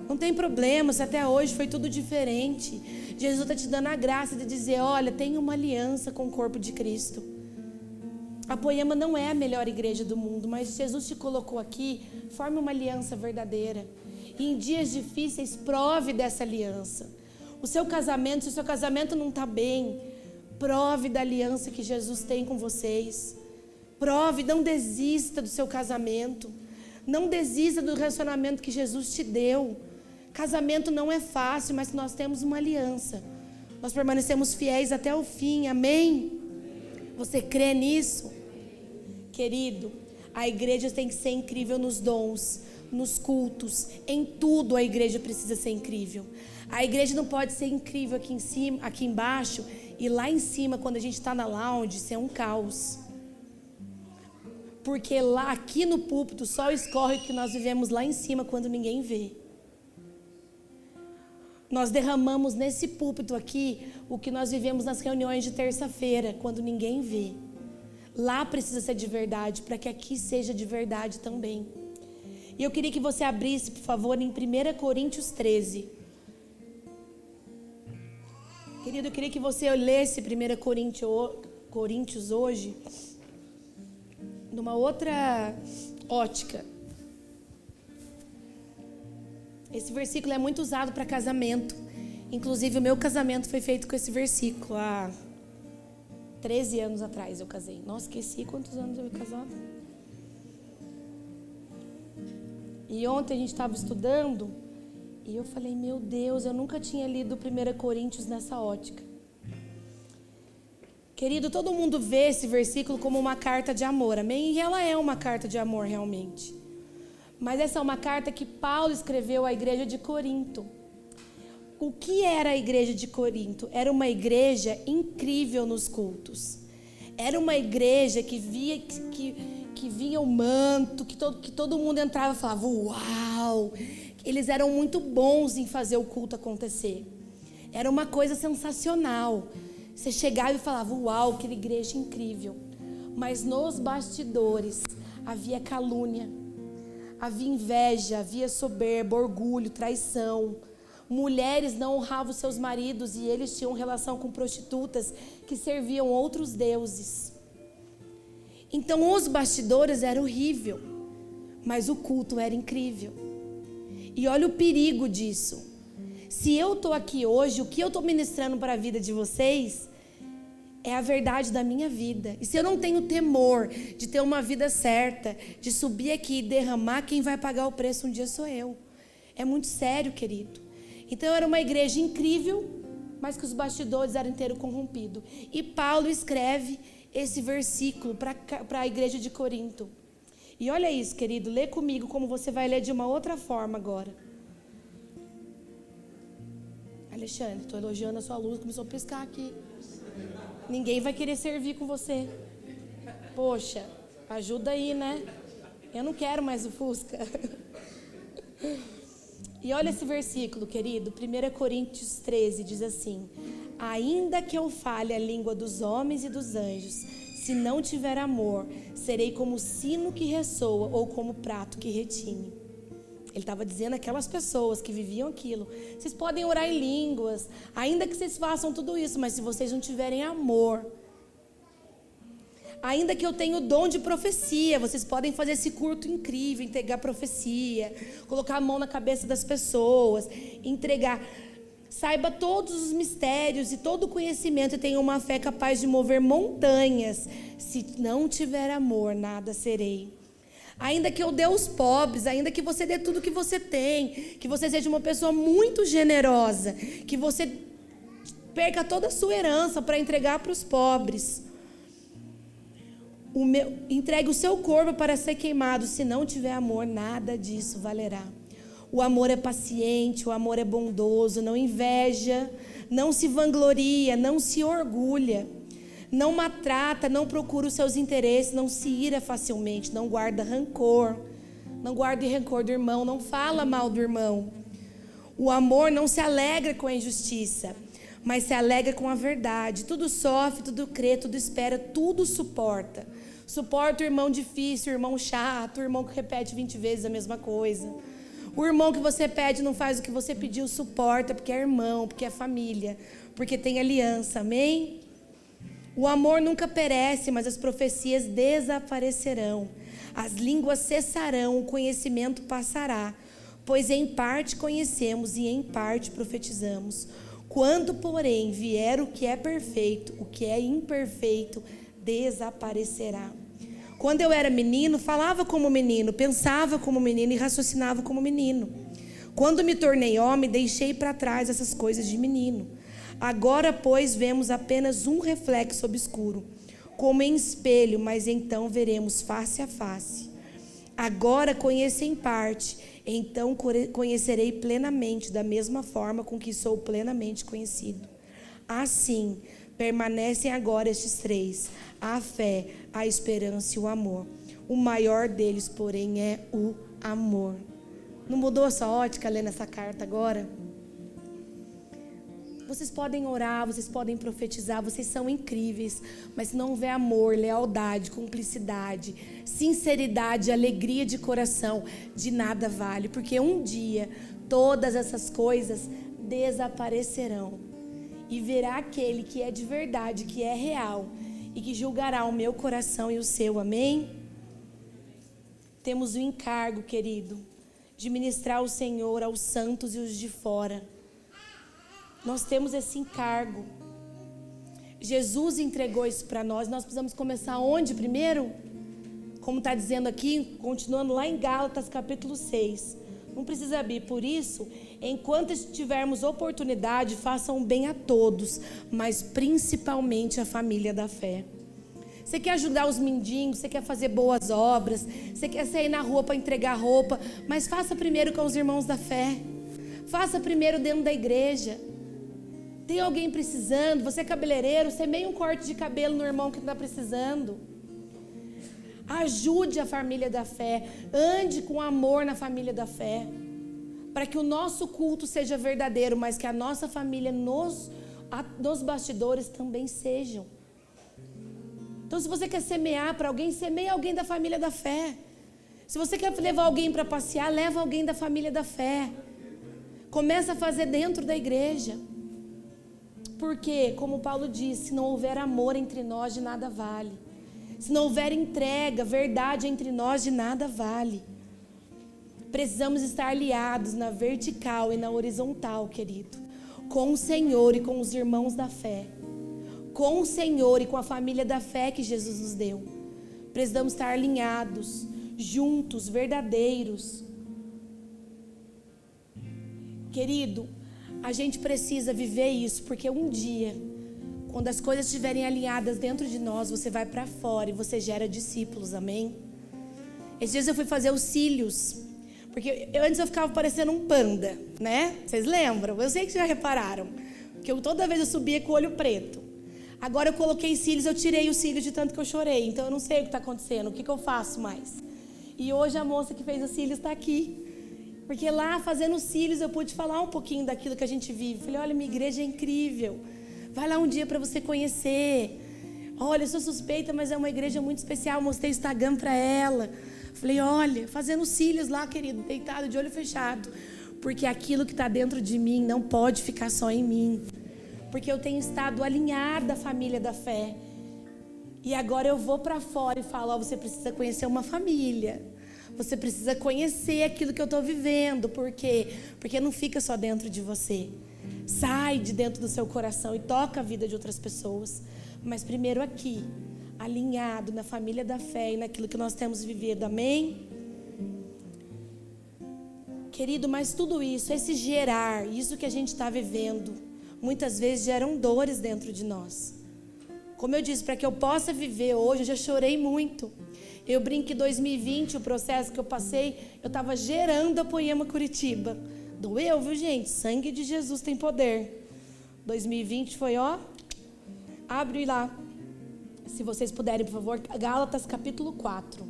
Não tem problema se até hoje foi tudo diferente. Jesus está te dando a graça de dizer: olha, tem uma aliança com o corpo de Cristo. A Poema não é a melhor igreja do mundo, mas Jesus te colocou aqui, forme uma aliança verdadeira. E em dias difíceis, prove dessa aliança. O seu casamento, se o seu casamento não está bem, prove da aliança que Jesus tem com vocês. Prove, não desista do seu casamento. Não desista do relacionamento que Jesus te deu. Casamento não é fácil, mas nós temos uma aliança. Nós permanecemos fiéis até o fim, amém? Você crê nisso? Querido, a igreja tem que ser incrível nos dons, nos cultos, em tudo a igreja precisa ser incrível. A igreja não pode ser incrível aqui em cima, aqui embaixo, e lá em cima, quando a gente está na lounge, ser um caos. Porque lá, aqui no púlpito, só escorre o que nós vivemos lá em cima quando ninguém vê. Nós derramamos nesse púlpito aqui o que nós vivemos nas reuniões de terça-feira, quando ninguém vê. Lá precisa ser de verdade, para que aqui seja de verdade também. E eu queria que você abrisse, por favor, em 1 Coríntios 13. Querido, eu queria que você lesse 1 Coríntios hoje, numa outra ótica. Esse versículo é muito usado para casamento. Inclusive, o meu casamento foi feito com esse versículo. Há 13 anos atrás eu casei. Nossa, esqueci quantos anos eu fui casada. E ontem a gente estava estudando e eu falei: meu Deus, eu nunca tinha lido 1 Coríntios nessa ótica. Querido, todo mundo vê esse versículo como uma carta de amor, amém? E ela é uma carta de amor realmente. Mas essa é uma carta que Paulo escreveu à igreja de Corinto. O que era a igreja de Corinto? Era uma igreja incrível nos cultos. Era uma igreja que via o manto, que todo mundo entrava e falava: uau! Eles eram muito bons em fazer o culto acontecer. Era uma coisa sensacional. Você chegava e falava: uau, que igreja incrível. Mas nos bastidores havia calúnia, havia inveja, havia soberba, orgulho, traição. Mulheres não honravam seus maridos e eles tinham relação com prostitutas que serviam outros deuses. Então os bastidores eram horrível, mas o culto era incrível. E olha o perigo disso. Se eu estou aqui hoje, o que eu estou ministrando para a vida de vocês é a verdade da minha vida. E se eu não tenho temor de ter uma vida certa, de subir aqui e derramar, quem vai pagar o preço um dia sou eu. É muito sério, querido. Então era uma igreja incrível, mas que os bastidores eram inteiros corrompidos. E Paulo escreve esse versículo para a igreja de Corinto. E olha isso, querido, lê comigo como você vai ler de uma outra forma agora. Alexandre, estou elogiando a sua luz, começou a piscar aqui. Ninguém vai querer servir com você. Poxa, ajuda aí, né? Eu não quero mais o Fusca. E olha esse versículo, querido, 1 Coríntios 13 diz assim: ainda que eu fale a língua dos homens e dos anjos, se não tiver amor, serei como sino que ressoa ou como prato que retine. Ele estava dizendo aquelas pessoas que viviam aquilo: vocês podem orar em línguas, ainda que vocês façam tudo isso, mas se vocês não tiverem amor, ainda que eu tenha o dom de profecia, vocês podem fazer esse culto incrível, entregar profecia, colocar a mão na cabeça das pessoas, entregar, saiba todos os mistérios e todo o conhecimento e tenha uma fé capaz de mover montanhas, se não tiver amor, nada serei. Ainda que eu dê aos pobres, ainda que você dê tudo que você tem, que você seja uma pessoa muito generosa, que você perca toda a sua herança para entregar para os pobres, entregue o seu corpo para ser queimado, se não tiver amor, nada disso valerá. O amor é paciente, o amor é bondoso, não inveja, não se vangloria, não se orgulha, não maltrata, não procura os seus interesses, não se ira facilmente, não guarda rancor, não guarde rancor do irmão, não fala mal do irmão. O amor não se alegra com a injustiça, mas se alegra com a verdade. Tudo sofre, tudo crê, tudo espera, tudo suporta. Suporta o irmão difícil, o irmão chato, o irmão que repete 20 vezes a mesma coisa. O irmão que você pede não faz o que você pediu, suporta, porque é irmão, porque é família, porque tem aliança, amém? O amor nunca perece, mas as profecias desaparecerão. As línguas cessarão, o conhecimento passará, pois em parte conhecemos e em parte profetizamos. Quando, porém, vier o que é perfeito, o que é imperfeito desaparecerá. Quando eu era menino, falava como menino, pensava como menino e raciocinava como menino. Quando me tornei homem, deixei para trás essas coisas de menino. Agora, pois, vemos apenas um reflexo obscuro, como em espelho, mas então veremos face a face. Agora conheço em parte, então conhecerei plenamente, da mesma forma com que sou plenamente conhecido. Assim, permanecem agora estes três: a fé, a esperança e o amor. O maior deles, porém, é o amor. Não mudou a sua ótica lendo essa carta agora? Vocês podem orar, vocês podem profetizar, vocês são incríveis, mas se não houver amor, lealdade, cumplicidade, sinceridade, alegria de coração, de nada vale, porque um dia todas essas coisas desaparecerão e virá aquele que é de verdade, que é real e que julgará o meu coração e o seu, amém? Temos o encargo, querido, de ministrar o Senhor aos santos e os de fora. Nós temos esse encargo. Jesus entregou isso para nós. Nós precisamos começar onde primeiro? Como está dizendo aqui, continuando lá em Gálatas capítulo 6. Não precisa abrir. Por isso, enquanto tivermos oportunidade, façam bem a todos, mas principalmente a família da fé. Você quer ajudar os mendigos, você quer fazer boas obras, você quer sair na rua para entregar roupa, mas faça primeiro com os irmãos da fé. Faça primeiro dentro da igreja. Tem alguém precisando, você é cabeleireiro, semeia um corte de cabelo no irmão que está precisando. Ajude a família da fé, ande com amor na família da fé, para que o nosso culto seja verdadeiro, mas que a nossa família nos bastidores também sejam. Então, se você quer semear para alguém, semeia alguém da família da fé. Se você quer levar alguém para passear, leva alguém da família da fé. Começa a fazer dentro da igreja. Porque, como Paulo disse, se não houver amor entre nós, de nada vale. Se não houver entrega, verdade entre nós, de nada vale. Precisamos estar aliados na vertical e na horizontal, querido. Com o Senhor e com os irmãos da fé. Com o Senhor e com a família da fé que Jesus nos deu. Precisamos estar alinhados, juntos, verdadeiros. Querido, a gente precisa viver isso, porque um dia, quando as coisas estiverem alinhadas dentro de nós, você vai para fora e você gera discípulos, amém? Esses dias eu fui fazer os cílios, porque antes eu ficava parecendo um panda, né? Vocês lembram? Eu sei que já repararam, que toda vez eu subia com o olho preto. Agora eu coloquei cílios, eu tirei os cílios de tanto que eu chorei, então eu não sei o que está acontecendo, o que eu faço mais. E hoje a moça que fez os cílios está aqui. Porque lá, fazendo os cílios, eu pude falar um pouquinho daquilo que a gente vive. Falei, olha, minha igreja é incrível. Vai lá um dia para você conhecer. Olha, eu sou suspeita, mas é uma igreja muito especial. Mostrei o Instagram para ela. Falei, olha, fazendo os cílios lá, querido, deitado, de olho fechado. Porque aquilo que está dentro de mim não pode ficar só em mim. Porque eu tenho estado alinhada à família da fé. E agora eu vou para fora e falo, ó, você precisa conhecer uma família. Você precisa conhecer aquilo que eu estou vivendo. Por quê? Porque não fica só dentro de você. Sai de dentro do seu coração e toca a vida de outras pessoas. Mas primeiro aqui, alinhado na família da fé e naquilo que nós temos vivido. Amém? Querido, mas tudo isso, esse gerar, isso que a gente está vivendo, muitas vezes geram dores dentro de nós. Como eu disse, para que eu possa viver hoje, eu já chorei muito. Eu brinco que 2020, o processo que eu passei, eu estava gerando a Poema Curitiba. Doeu, viu, gente? Sangue de Jesus tem poder. 2020 foi, ó, abre lá. Se vocês puderem, por favor, Gálatas capítulo 4.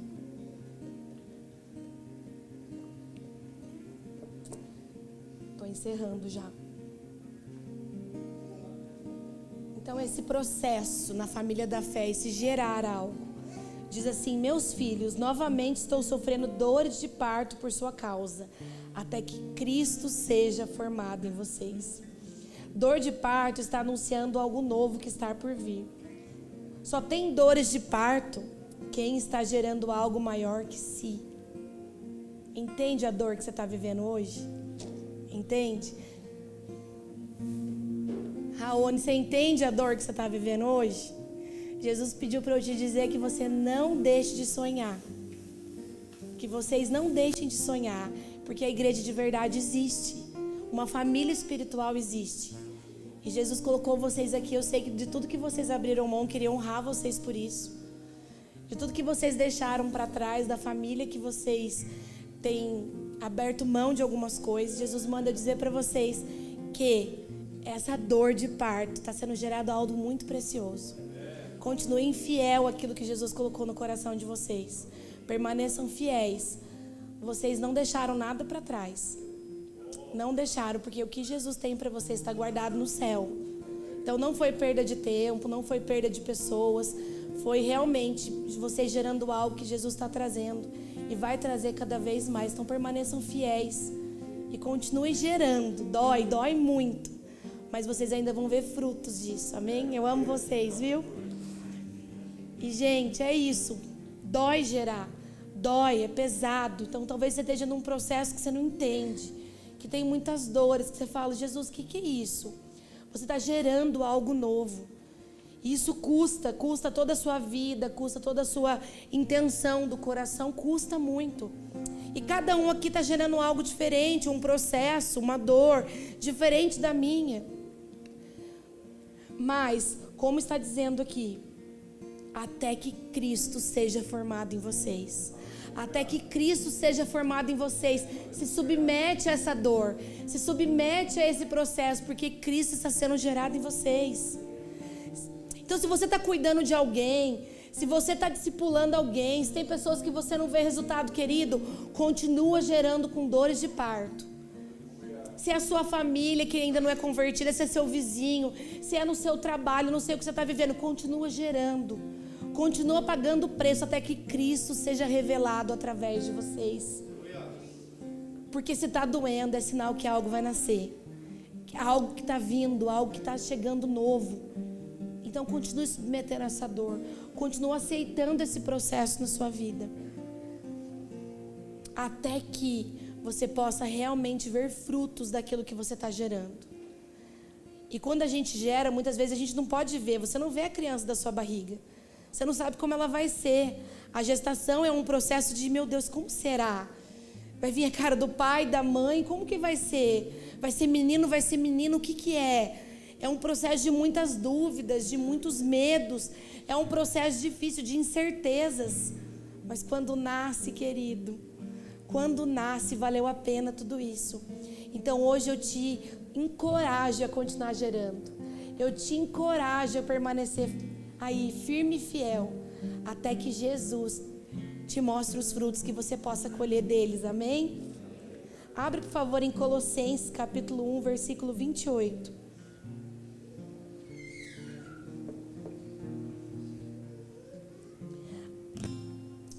Estou encerrando já. Então esse processo na família da fé, esse gerar algo, diz assim: meus filhos, novamente estou sofrendo dores de parto por sua causa, até que Cristo seja formado em vocês. Dor de parto está anunciando algo novo que está por vir. Só tem dores de parto quem está gerando algo maior que si. Entende a dor que você está vivendo hoje? Entende? Raoni, você entende a dor que você está vivendo hoje? Jesus pediu para eu te dizer que você não deixe de sonhar. Que vocês não deixem de sonhar, porque a igreja de verdade existe. Uma família espiritual existe. E Jesus colocou vocês aqui. Eu sei que de tudo que vocês abriram mão, eu queria honrar vocês por isso. De tudo que vocês deixaram para trás, da família que vocês têm aberto mão de algumas coisas, Jesus manda dizer para vocês que essa dor de parto está sendo gerado algo muito precioso. Continuem fiel àquilo que Jesus colocou no coração de vocês. Permaneçam fiéis. Vocês não deixaram nada para trás. Não deixaram, porque o que Jesus tem para vocês está guardado no céu. Então não foi perda de tempo, não foi perda de pessoas. Foi realmente vocês gerando algo que Jesus está trazendo. E vai trazer cada vez mais. Então permaneçam fiéis. E continuem gerando. Dói muito. Mas vocês ainda vão ver frutos disso, amém? Eu amo vocês, viu? E, gente, é isso. Dói gerar. Dói, é pesado. Então, talvez você esteja num processo que você não entende. Que tem muitas dores, que você fala: Jesus, o que é isso? Você está gerando algo novo. E isso custa toda a sua vida, custa toda a sua intenção do coração, custa muito. E cada um aqui está gerando algo diferente, um processo, uma dor diferente da minha. Mas, como está dizendo aqui, até que Cristo seja formado em vocês. Até que Cristo seja formado em vocês. Se submete a essa dor. Se submete a esse processo, porque Cristo está sendo gerado em vocês. Então, se você está cuidando de alguém, se você está discipulando alguém, se tem pessoas que você não vê resultado, querido, continua gerando com dores de parto. Se é a sua família que ainda não é convertida, se é seu vizinho, se é no seu trabalho, não sei o que você está vivendo, continua gerando. Continua pagando o preço até que Cristo seja revelado através de vocês. Porque se está doendo, é sinal que algo vai nascer. Algo que está vindo, algo que está chegando novo. Então continue submetendo a essa dor. Continue aceitando esse processo na sua vida. Até que você possa realmente ver frutos daquilo que você está gerando. E quando a gente gera, muitas vezes a gente não pode ver. Você não vê a criança da sua barriga. Você não sabe como ela vai ser. A gestação é um processo de, meu Deus, como será? Vai vir a cara do pai, da mãe, como que vai ser? Vai ser menino, o que é? É um processo de muitas dúvidas, de muitos medos. É um processo difícil, de incertezas. Mas quando nasce, querido, quando nasce, valeu a pena tudo isso. Então hoje eu te encorajo a continuar gerando. Eu te encorajo a permanecer aí firme e fiel, até que Jesus te mostre os frutos que você possa colher deles, amém? Abre, por favor, em Colossenses, capítulo 1, versículo 28.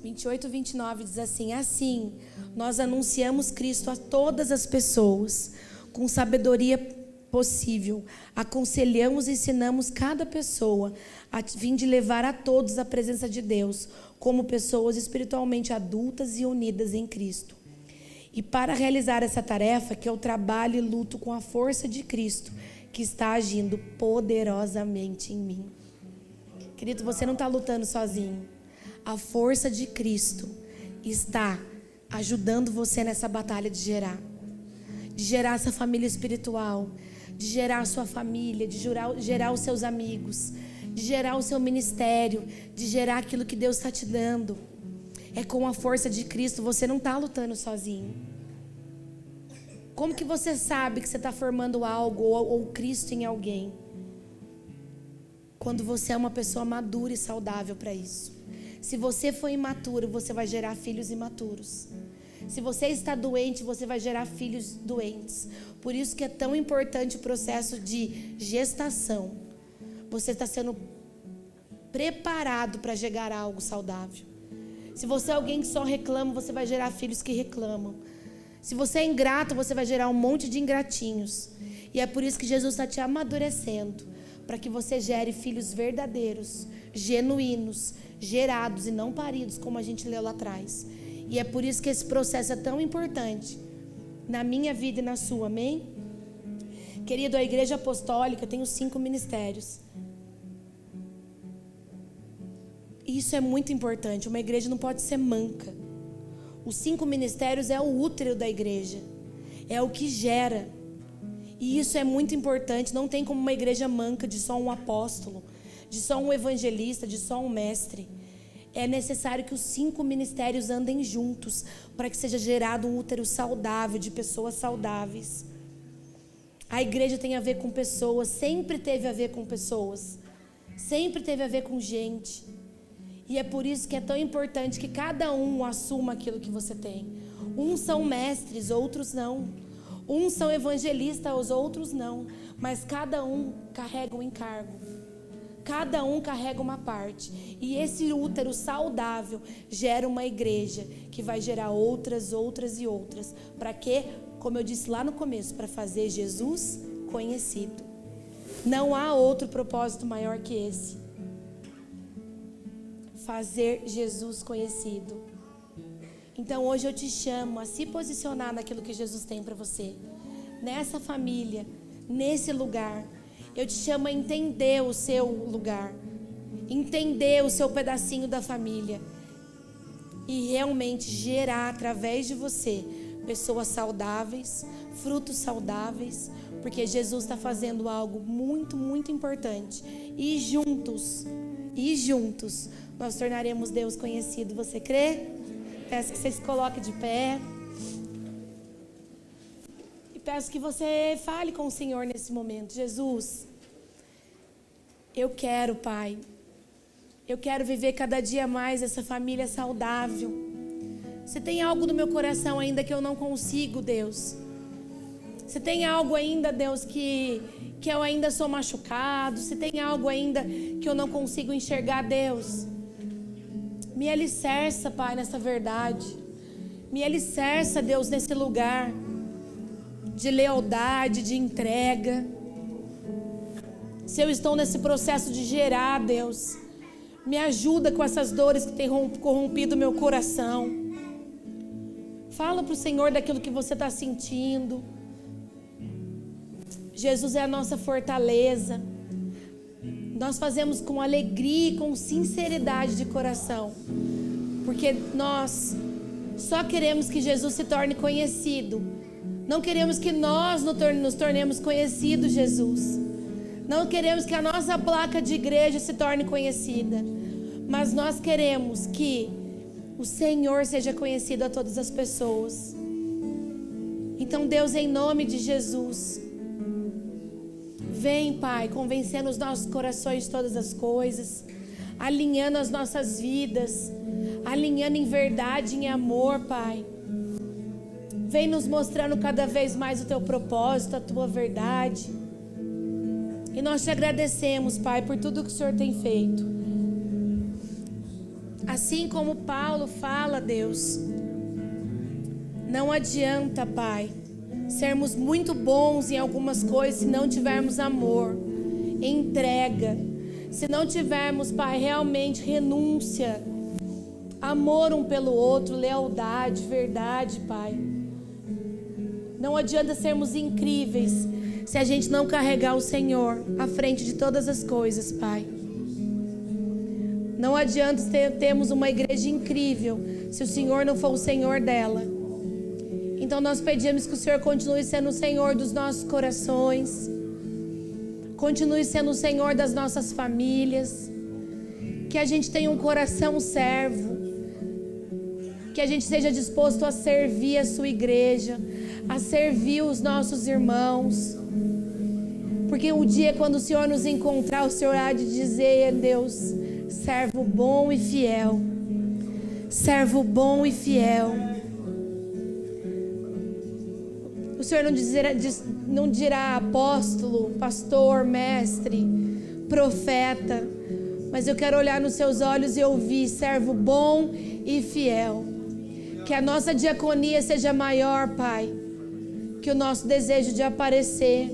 (28 e 29) diz assim: assim, nós anunciamos Cristo a todas as pessoas, com sabedoria possível, aconselhamos e ensinamos cada pessoa, a fim de levar a todos à presença de Deus, como pessoas espiritualmente adultas e unidas em Cristo. E para realizar essa tarefa, que eu trabalho e luto com a força de Cristo, que está agindo poderosamente em mim. Querido, você não está lutando sozinho. A força de Cristo está ajudando você nessa batalha de gerar essa família espiritual, de gerar a sua família, de gerar os seus amigos, de gerar o seu ministério, de gerar aquilo que Deus está te dando. É com a força de Cristo, você não está lutando sozinho. Como que você sabe que você está formando algo ou Cristo em alguém? Quando você é uma pessoa madura e saudável para isso. Se você for imaturo, você vai gerar filhos imaturos. Se você está doente, você vai gerar filhos doentes. Por isso que é tão importante o processo de gestação. Você está sendo preparado para gerar algo saudável. Se você é alguém que só reclama, você vai gerar filhos que reclamam. Se você é ingrato, você vai gerar um monte de ingratinhos. E é por isso que Jesus está te amadurecendo, para que você gere filhos verdadeiros, genuínos, gerados e não paridos, como a gente leu lá atrás. E é por isso que esse processo é tão importante na minha vida e na sua, amém? Querido, a Igreja Apostólica tem os 5 ministérios. Isso é muito importante. Uma igreja não pode ser manca. Os 5 ministérios é o útero da igreja. É o que gera. E isso é muito importante. Não tem como uma igreja manca de só um apóstolo, de só um evangelista, de só um mestre. É necessário que os 5 ministérios andem juntos para que seja gerado um útero saudável, de pessoas saudáveis. A igreja tem a ver com pessoas, sempre teve a ver com pessoas, sempre teve a ver com gente. E é por isso que é tão importante que cada um assuma aquilo que você tem. Uns são mestres, outros não. Uns são evangelistas, os outros não. Mas cada um carrega um encargo. Cada um carrega uma parte. E esse útero saudável gera uma igreja que vai gerar outras e outras. Para quê? Como eu disse lá no começo, para fazer Jesus conhecido. Não há outro propósito maior que esse. Fazer Jesus conhecido. Então hoje eu te chamo a se posicionar naquilo que Jesus tem para você. Nessa família, nesse lugar. Eu te chamo a entender o seu lugar. Entender o seu pedacinho da família. E realmente gerar através de você pessoas saudáveis, frutos saudáveis. Porque Jesus está fazendo algo muito, muito importante. E juntos, nós tornaremos Deus conhecido. Você crê? Peço que você se coloque de pé. E peço que você fale com o Senhor nesse momento. Jesus, eu quero, Pai. Eu quero viver cada dia mais essa família saudável. Se tem algo no meu coração ainda que eu não consigo, Deus. Se tem algo ainda, Deus, que eu ainda sou machucado. Se tem algo ainda que eu não consigo enxergar, Deus. Me alicerça, Pai, nessa verdade. Me alicerça, Deus, nesse lugar de lealdade, de entrega. Se eu estou nesse processo de gerar, Deus, me ajuda com essas dores que têm corrompido meu coração. Fala para o Senhor daquilo que você está sentindo. Jesus é a nossa fortaleza. Nós fazemos com alegria e com sinceridade de coração. Porque nós só queremos que Jesus se torne conhecido. Não queremos que nós nos tornemos conhecidos, Jesus. Não queremos que a nossa placa de igreja se torne conhecida. Mas nós queremos que o Senhor seja conhecido a todas as pessoas. Então, Deus, em nome de Jesus, vem, Pai, convencendo os nossos corações de todas as coisas, alinhando as nossas vidas, alinhando em verdade, em amor, Pai. Vem nos mostrando cada vez mais o Teu propósito, a Tua verdade. E nós te agradecemos, Pai, por tudo que o Senhor tem feito. Assim como Paulo fala, Deus, não adianta, Pai, sermos muito bons em algumas coisas se não tivermos amor, entrega, se não tivermos, Pai, realmente renúncia, amor um pelo outro, lealdade, verdade, Pai. Não adianta sermos incríveis se a gente não carregar o Senhor à frente de todas as coisas, Pai. Não adianta termos uma igreja incrível se o Senhor não for o Senhor dela. Então nós pedimos que o Senhor continue sendo o Senhor dos nossos corações, continue sendo o Senhor das nossas famílias, que a gente tenha um coração servo, que a gente seja disposto a servir a sua igreja, a servir os nossos irmãos, porque o dia quando o Senhor nos encontrar, o Senhor há de dizer, Deus, servo bom e fiel, servo bom e fiel. Senhor não dirá apóstolo, pastor, mestre, profeta, mas eu quero olhar nos seus olhos e ouvir: servo bom e fiel. Que a nossa diaconia seja maior, Pai, que o nosso desejo de aparecer.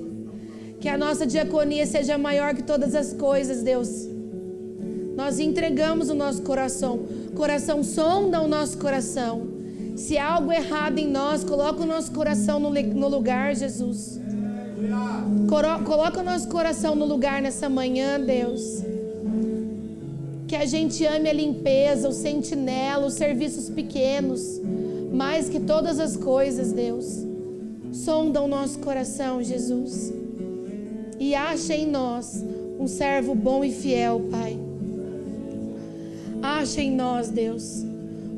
Que a nossa diaconia seja maior que todas as coisas, Deus. Nós entregamos o nosso coração. Coração sonda o nosso coração. Se há algo errado em nós, coloca o nosso coração no lugar, Jesus. Coloca o nosso coração no lugar nessa manhã, Deus. Que a gente ame a limpeza, o sentinela, os serviços pequenos, mais que todas as coisas, Deus. Sonda o nosso coração, Jesus. E acha em nós um servo bom e fiel, Pai. Acha em nós, Deus,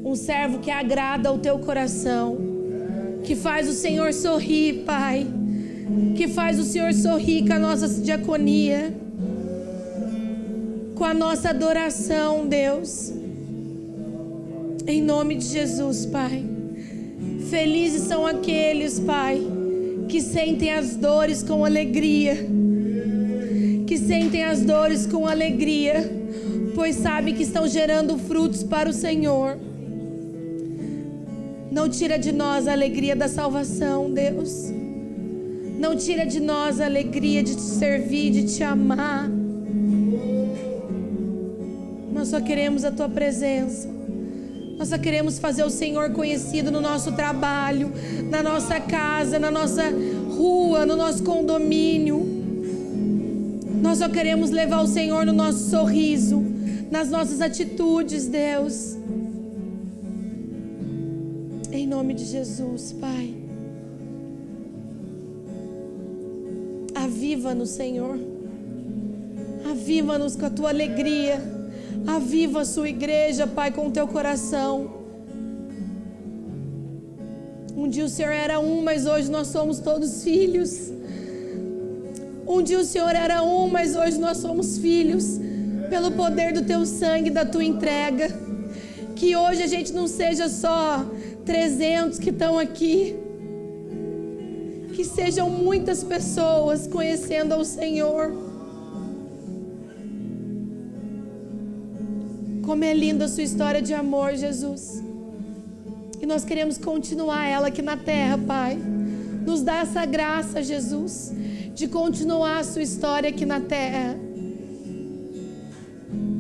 um servo que agrada ao teu coração, que faz o Senhor sorrir, Pai, que faz o Senhor sorrir com a nossa diaconia, com a nossa adoração, Deus, em nome de Jesus, Pai. Felizes são aqueles, Pai, que sentem as dores com alegria, que sentem as dores com alegria, pois sabem que estão gerando frutos para o Senhor. Não tira de nós a alegria da salvação, Deus. Não tira de nós a alegria de te servir, de te amar. Nós só queremos a tua presença. Nós só queremos fazer o Senhor conhecido no nosso trabalho, na nossa casa, na nossa rua, no nosso condomínio. Nós só queremos levar o Senhor no nosso sorriso, nas nossas atitudes, Deus. Em nome de Jesus, Pai. Aviva-nos, Senhor. Aviva-nos com a tua alegria. Aviva a sua igreja, Pai, com o teu coração. Um dia o Senhor era um, mas hoje nós somos todos filhos. Um dia o Senhor era um, mas hoje nós somos filhos. Pelo poder do teu sangue, da tua entrega. Que hoje a gente não seja só 300 que estão aqui. Que sejam muitas pessoas conhecendo ao Senhor. Como é linda a sua história de amor, Jesus. E nós queremos continuar ela aqui na terra, Pai. Nos dá essa graça, Jesus, de continuar a sua história aqui na terra.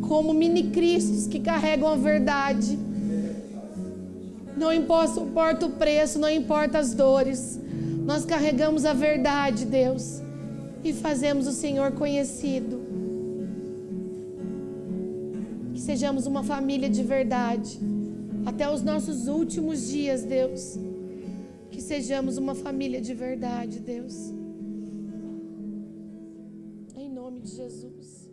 Como mini-cristos que carregam a verdade. Não importa o preço, não importa as dores. Nós carregamos a verdade, Deus, e fazemos o Senhor conhecido. Que sejamos uma família de verdade até os nossos últimos dias, Deus. Que sejamos uma família de verdade, Deus. Em nome de Jesus.